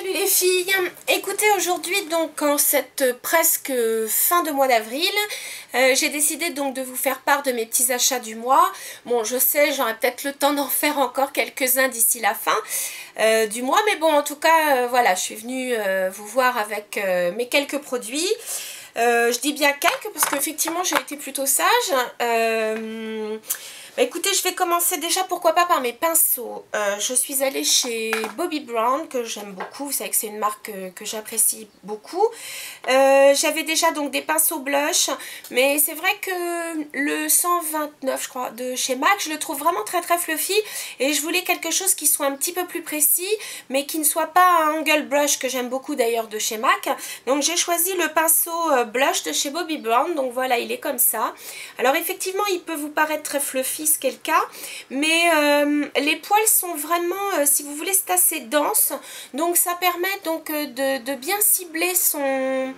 Salut les filles. Écoutez, aujourd'hui donc en cette presque fin de mois d'avril, j'ai décidé donc de vous faire part de mes petits achats du mois. Bon, je sais, j'aurai peut-être le temps d'en faire encore quelques-uns d'ici la fin du mois, mais bon, en tout cas, voilà, je suis venue vous voir avec mes quelques produits. Je dis bien quelques parce qu'effectivement j'ai été plutôt sage. Écoutez, je vais commencer déjà, pourquoi pas, par mes pinceaux. Je suis allée chez Bobbi Brown, que j'aime beaucoup. Vous savez que c'est une marque que j'apprécie beaucoup. J'avais déjà donc des pinceaux blush, mais c'est vrai que le 129, je crois, de chez MAC, je le trouve vraiment très très fluffy. Et je voulais quelque chose qui soit un petit peu plus précis, mais qui ne soit pas un angle brush, que j'aime beaucoup d'ailleurs de chez MAC. Donc j'ai choisi le pinceau blush de chez Bobbi Brown. Donc voilà, il est comme ça. Alors effectivement, il peut vous paraître très fluffy, ce qui est le cas, mais les poils sont vraiment, si vous voulez, c'est assez dense, donc ça permet donc de bien cibler son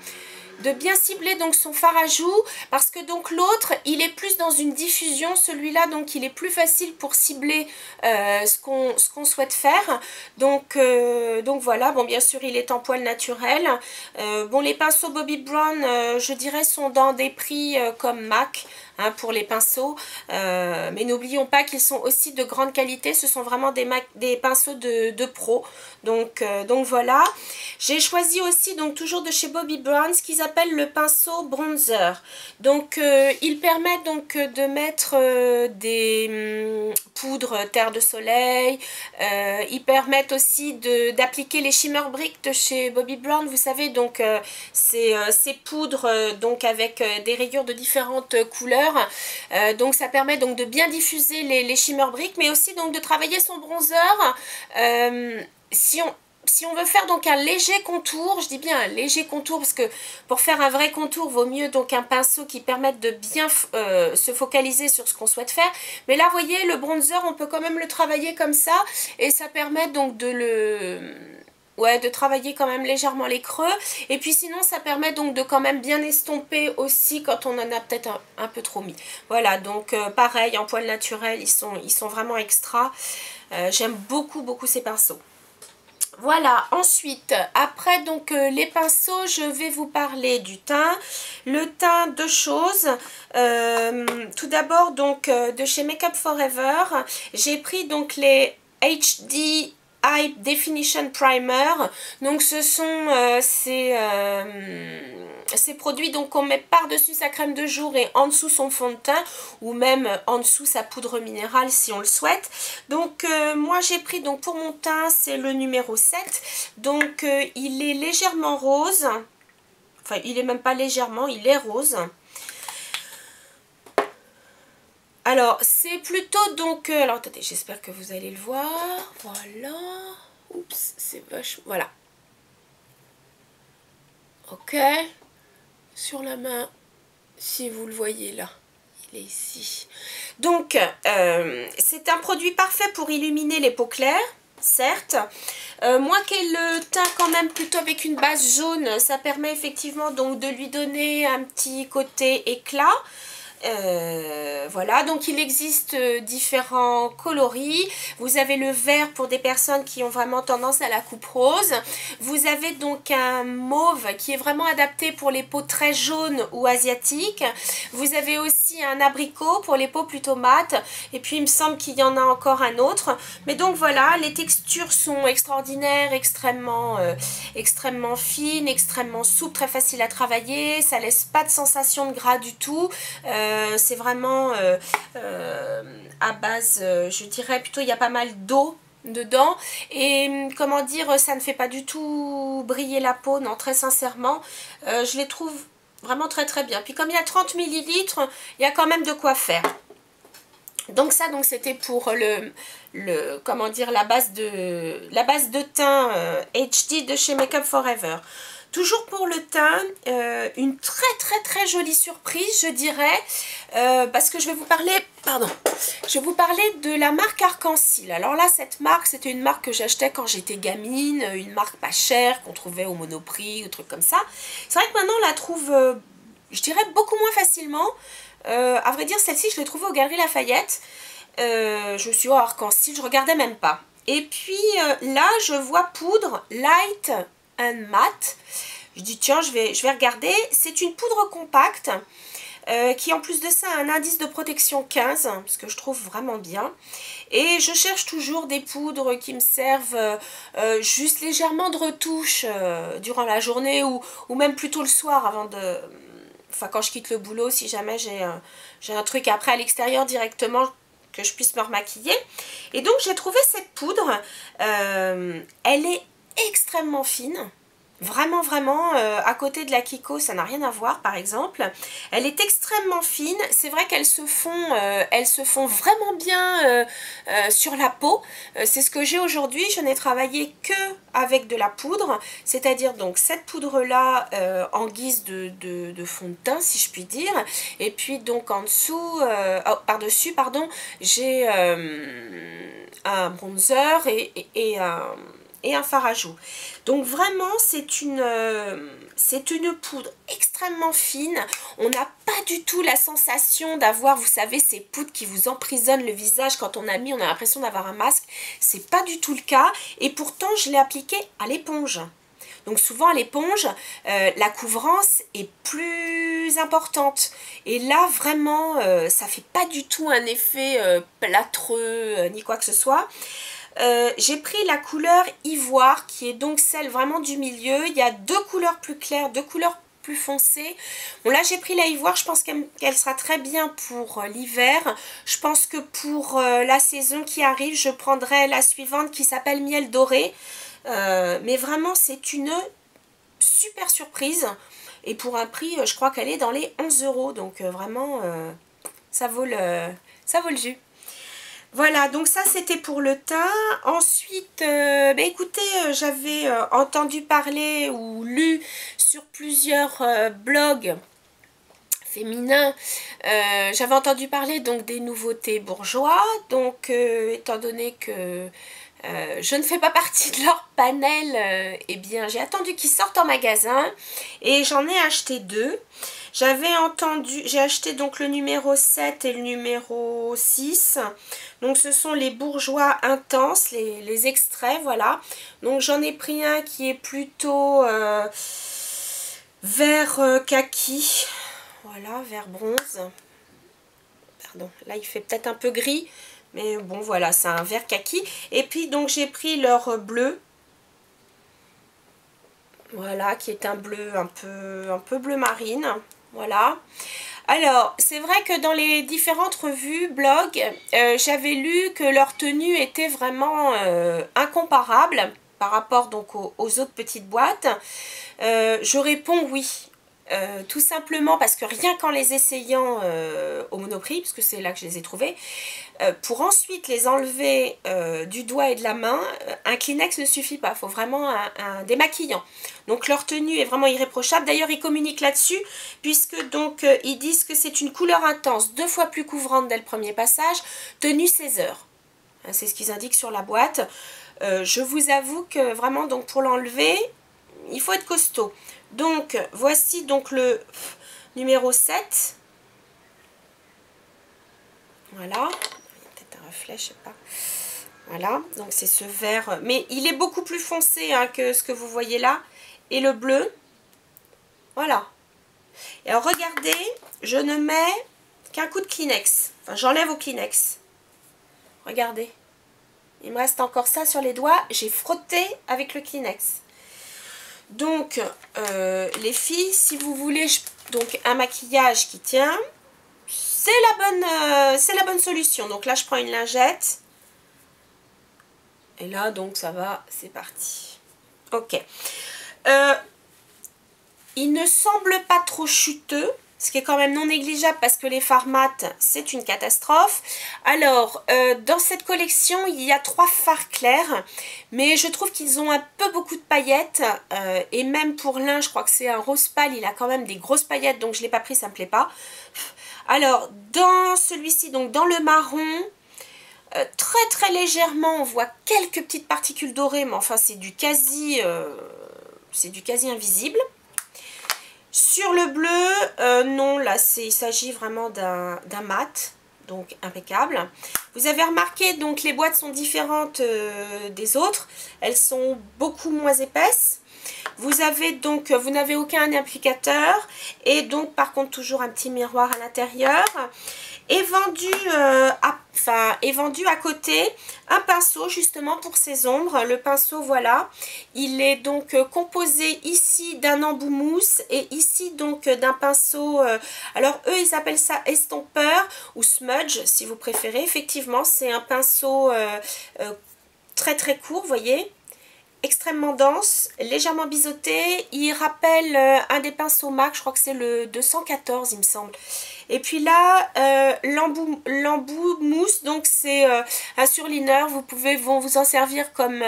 fard à joues, parce que donc l'autre il est plus dans une diffusion, celui-là donc il est plus facile pour cibler ce qu'on souhaite faire. Donc voilà, bon bien sûr il est en poil naturel. Bon, les pinceaux Bobbi Brown je dirais sont dans des prix comme MAC, hein, pour les pinceaux, mais n'oublions pas qu'ils sont aussi de grande qualité. Ce sont vraiment des pinceaux de pro. Donc voilà. J'ai choisi aussi, donc toujours de chez Bobbi Brown, ce qu'ils appellent le pinceau bronzer. Donc il permet donc de mettre des poudres terre de soleil. Ils permettent aussi d'appliquer les shimmer bricks de chez Bobbi Brown. Vous savez, donc ces poudres donc avec des rayures de différentes couleurs. Donc ça permet donc de bien diffuser les shimmer bricks, mais aussi donc de travailler son bronzer. Si on veut faire donc un léger contour, je dis bien un léger contour, parce que pour faire un vrai contour, vaut mieux donc un pinceau qui permette de bien se focaliser sur ce qu'on souhaite faire. Mais là, vous voyez, le bronzer, on peut quand même le travailler comme ça, et ça permet donc de travailler quand même légèrement les creux. Et puis sinon, ça permet donc de quand même bien estomper aussi quand on en a peut-être un peu trop mis. Voilà, donc pareil, en poil naturel, ils sont vraiment extra. J'aime beaucoup, beaucoup ces pinceaux. Voilà, ensuite, après donc les pinceaux, je vais vous parler du teint. Le teint, deux choses. Tout d'abord, donc de chez Makeup Forever, j'ai pris donc les HD High Definition Primer. Donc ce sont ces produits donc qu'on met par-dessus sa crème de jour et en dessous son fond de teint, ou même en dessous sa poudre minérale si on le souhaite. Donc moi j'ai pris donc pour mon teint, c'est le numéro 7. Donc il est légèrement rose. Enfin, il est même pas légèrement, il est rose. Alors, c'est plutôt donc... alors, attendez, j'espère que vous allez le voir. Voilà. Oups, c'est vachement... Voilà. Ok. Sur la main, si vous le voyez là. Il est ici. Donc, c'est un produit parfait pour illuminer les peaux claires, certes. Moi qui ai le teint quand même plutôt avec une base jaune, ça permet effectivement donc de lui donner un petit côté éclat. Voilà, donc il existe différents coloris. Vous avez le vert pour des personnes qui ont vraiment tendance à la coupe rose. Vous avez donc un mauve qui est vraiment adapté pour les peaux très jaunes ou asiatiques. Vous avez aussi un abricot pour les peaux plutôt mates. Et puis il me semble qu'il y en a encore un autre. Mais donc voilà, les textures sont extraordinaires, extrêmement fines, extrêmement souples, très faciles à travailler. Ça laisse pas de sensation de gras du tout. C'est vraiment à base, je dirais plutôt, il y a pas mal d'eau dedans, et comment dire, ça ne fait pas du tout briller la peau, non, très sincèrement. Je les trouve vraiment très très bien. Puis comme il y a 30 ml, il y a quand même de quoi faire. Donc ça, donc c'était pour comment dire, la base de teint HD de chez Makeup Forever. Toujours pour le teint, une très très très jolie surprise, je dirais, parce que je vais vous parler, de la marque Arc-en-Ciel. Alors là, cette marque, c'était une marque que j'achetais quand j'étais gamine, une marque pas chère, qu'on trouvait au Monoprix, ou trucs comme ça. C'est vrai que maintenant, on la trouve, je dirais, beaucoup moins facilement. À vrai dire, celle-ci, je l'ai trouvée aux Galeries Lafayette. Je me suis dit, oh, Arc-en-Ciel, je regardais même pas. Et puis là, je vois poudre Light and Matte. Je dis tiens, je vais regarder. C'est une poudre compacte qui en plus de ça a un indice de protection 15, ce que je trouve vraiment bien. Et je cherche toujours des poudres qui me servent juste légèrement de retouche durant la journée ou même plutôt le soir avant de... Enfin, quand je quitte le boulot, si jamais j'ai un truc après à l'extérieur directement que je puisse me remaquiller. Et donc, j'ai trouvé cette poudre. Elle est extrêmement fine. Vraiment, vraiment, à côté de la Kiko, ça n'a rien à voir, par exemple. Elle est extrêmement fine. C'est vrai qu'elles se font vraiment bien sur la peau. C'est ce que j'ai aujourd'hui. Je n'ai travaillé que avec de la poudre, c'est-à-dire donc cette poudre-là en guise de fond de teint, si je puis dire. Et puis donc en dessous, par-dessus, pardon, j'ai un bronzer et un fard à joues. Donc vraiment c'est une poudre extrêmement fine. On n'a pas du tout la sensation d'avoir, vous savez, ces poudres qui vous emprisonnent le visage. Quand on a mis, on a l'impression d'avoir un masque. C'est pas du tout le cas. Et pourtant je l'ai appliqué à l'éponge. Donc souvent à l'éponge, la couvrance est plus importante. Et là vraiment, ça fait pas du tout un effet plâtreux ni quoi que ce soit. J'ai pris la couleur ivoire qui est donc celle vraiment du milieu. Il y a deux couleurs plus claires, deux couleurs plus foncées. Bon là j'ai pris la ivoire, je pense qu'elle sera très bien pour l'hiver. Je pense que pour la saison qui arrive, je prendrai la suivante qui s'appelle Miel Doré. Mais vraiment c'est une super surprise. Et pour un prix, je crois qu'elle est dans les 11 €. Donc vraiment, ça vaut le jus. Voilà, donc ça c'était pour le teint. Ensuite, écoutez, j'avais entendu parler ou lu sur plusieurs blogs féminins, j'avais entendu parler donc des nouveautés bourgeois. Donc étant donné que je ne fais pas partie de leur panel, eh bien j'ai attendu qu'ils sortent en magasin et j'en ai acheté deux. J'ai acheté donc le numéro 7 et le numéro 6. Donc ce sont les bourgeois intenses, les extraits, voilà. Donc j'en ai pris un qui est plutôt vert kaki. Voilà, vert bronze. Pardon, là il fait peut-être un peu gris. Mais bon voilà, c'est un vert kaki. Et puis donc j'ai pris leur bleu. Voilà, qui est un bleu un peu bleu marine. Voilà. Alors, c'est vrai que dans les différentes revues, blogs, j'avais lu que leur tenue était vraiment incomparable par rapport donc aux autres petites boîtes. Je réponds oui. Tout simplement parce que rien qu'en les essayant au Monoprix, parce que c'est là que je les ai trouvés, pour ensuite les enlever du doigt et de la main, un Kleenex ne suffit pas, il faut vraiment un démaquillant. Donc leur tenue est vraiment irréprochable. D'ailleurs ils communiquent là-dessus, puisque donc ils disent que c'est une couleur intense, 2 fois plus couvrante dès le premier passage, tenue 16 heures. C'est ce qu'ils indiquent sur la boîte. Je vous avoue que vraiment donc pour l'enlever, il faut être costaud. Donc voici donc le numéro 7. Voilà. Peut-être un reflet, je sais pas. Voilà, donc c'est ce vert. Mais il est beaucoup plus foncé hein, que ce que vous voyez là. Et le bleu. Voilà. Et alors regardez, je ne mets qu'un coup de Kleenex. Enfin, j'enlève au Kleenex. Regardez. Il me reste encore ça sur les doigts. J'ai frotté avec le Kleenex. Donc, les filles, si vous voulez donc un maquillage qui tient, c'est la bonne solution. Donc là, je prends une lingette. Et là, donc, ça va, c'est parti. Ok. Il ne semble pas trop chuteux, ce qui est quand même non négligeable parce que les fards mat, c'est une catastrophe. Alors, dans cette collection, il y a 3 fards clairs, mais je trouve qu'ils ont un peu beaucoup de paillettes. Et même pour l'un, je crois que c'est un rose pâle, il a quand même des grosses paillettes, donc je ne l'ai pas pris, ça ne me plaît pas. Alors, dans celui-ci, donc dans le marron, très très légèrement, on voit quelques petites particules dorées, mais enfin c'est du quasi invisible. Sur le bleu, non, là il s'agit vraiment d'un mat, donc impeccable. Vous avez remarqué, donc les boîtes sont différentes des autres. Elles sont beaucoup moins épaisses. Vous n'avez aucun applicateur et donc par contre toujours un petit miroir à l'intérieur. Est vendu à côté un pinceau justement pour ces ombres. Le pinceau, voilà, il est donc composé ici d'un embout mousse et ici donc d'un pinceau, alors eux ils appellent ça estompeur ou smudge si vous préférez. Effectivement c'est un pinceau très très court, vous voyez, extrêmement dense, légèrement biseauté. Il rappelle un des pinceaux MAC, je crois que c'est le 214 il me semble. Et puis là, l'embout mousse, donc c'est un surliner. Vous pouvez vous en servir comme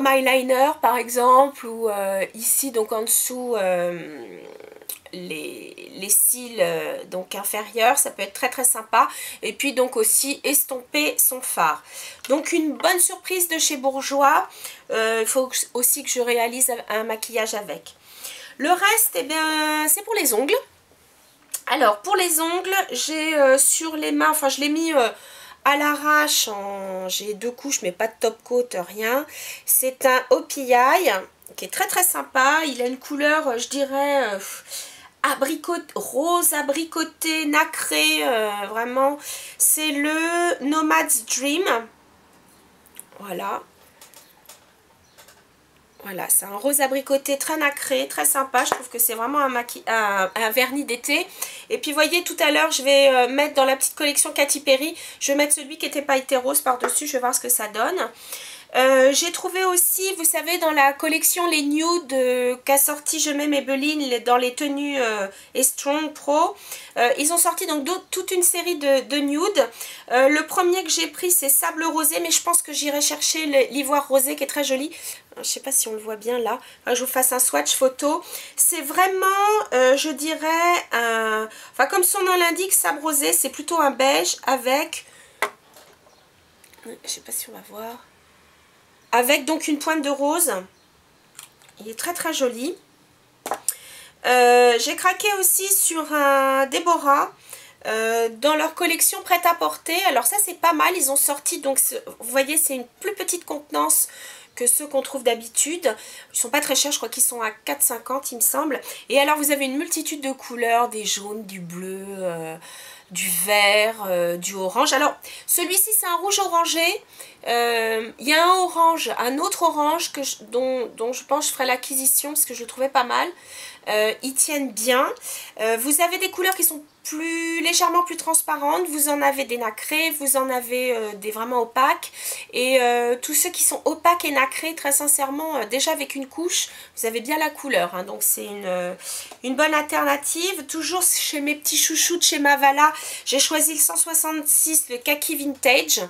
eyeliner par exemple, ou ici donc en dessous les cils donc inférieurs, ça peut être très très sympa. Et puis donc aussi estomper son fard. Donc une bonne surprise de chez Bourjois. Il faut aussi que je réalise un maquillage avec. Le reste, eh bien, c'est pour les ongles. Alors pour les ongles, j'ai sur les mains, enfin je l'ai mis à l'arrache, j'ai 2 couches mais pas de top coat, rien. C'est un OPI qui est très très sympa. Il a une couleur, je dirais, rose abricoté, nacré, vraiment. C'est le Nomad's Dream. Voilà. Voilà, c'est un rose abricoté très nacré, très sympa. Je trouve que c'est vraiment un vernis d'été. Et puis, vous voyez, tout à l'heure, je vais mettre dans la petite collection Katy Perry, je vais mettre celui qui était pailleté rose par-dessus. Je vais voir ce que ça donne. J'ai trouvé aussi, vous savez, dans la collection les nudes qu'a sorti Je mets Maybelline dans les tenues et Strong Pro. Ils ont sorti donc toute une série de nudes. Le premier que j'ai pris c'est Sable Rosé, mais je pense que j'irai chercher l'ivoire rosé qui est très joli. Je ne sais pas si on le voit bien là. Je vous fasse un swatch photo. C'est vraiment, je dirais, enfin comme son nom l'indique, Sable Rosé, c'est plutôt un beige avec, je ne sais pas si on va voir, avec donc une pointe de rose. Il est très très joli. J'ai craqué aussi sur un Déborah dans leur collection prêt-à-porter. Alors ça c'est pas mal, ils ont sorti, donc vous voyez c'est une plus petite contenance que ceux qu'on trouve d'habitude. Ils sont pas très chers, je crois qu'ils sont à 4,50 il me semble. Et alors vous avez une multitude de couleurs, des jaunes, du bleu, du vert, du orange. Alors celui-ci c'est un rouge orangé. Il y a un autre orange dont je pense que je ferai l'acquisition parce que je le trouvais pas mal. Ils tiennent bien. Vous avez des couleurs qui sont légèrement plus transparentes. Vous en avez des nacrés, vous en avez des vraiment opaques. Et tous ceux qui sont opaques et nacrés, très sincèrement, déjà avec une couche, vous avez bien la couleur. Hein, donc c'est une bonne alternative. Toujours chez mes petits chouchous de chez Mavala, j'ai choisi le 166, le Kaki Vintage.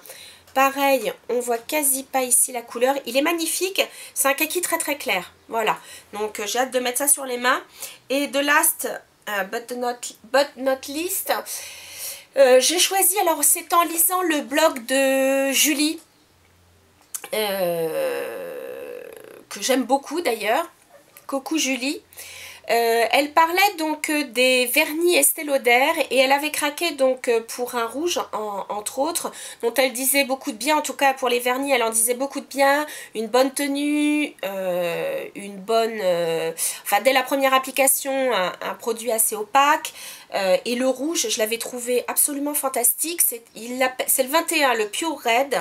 Pareil, on voit quasi pas ici la couleur. Il est magnifique. C'est un kaki très très clair. Voilà. Donc j'ai hâte de mettre ça sur les mains. Et de last but not least, j'ai choisi, alors c'est en lisant le blog de Julie, que j'aime beaucoup d'ailleurs. Coucou Julie. Elle parlait donc des vernis Estée Lauder et elle avait craqué donc pour un rouge entre autres, dont elle disait beaucoup de bien. En tout cas pour les vernis elle en disait beaucoup de bien, une bonne tenue, une bonne, enfin dès la première application un produit assez opaque. Et le rouge je l'avais trouvé absolument fantastique, c'est le 21, le Pure Red,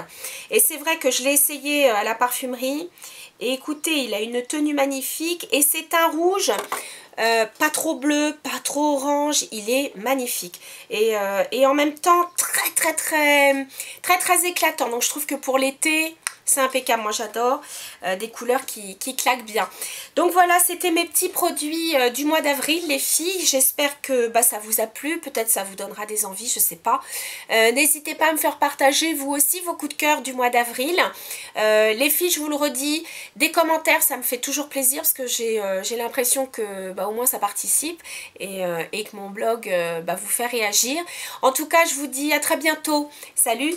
et c'est vrai que je l'ai essayé à la parfumerie. Et écoutez, il a une tenue magnifique et c'est un rouge pas trop bleu, pas trop orange, il est magnifique. Et en même temps très éclatant. Donc je trouve que pour l'été, c'est impeccable. Moi j'adore des couleurs qui claquent bien. Donc voilà, c'était mes petits produits du mois d'avril les filles. J'espère que ça vous a plu. Peut-être ça vous donnera des envies, je sais pas. N'hésitez pas à me faire partager vous aussi vos coups de cœur du mois d'avril. Les filles, je vous le redis, des commentaires ça me fait toujours plaisir parce que j'ai l'impression que au moins ça participe et que mon blog vous fait réagir. En tout cas je vous dis à très bientôt. Salut!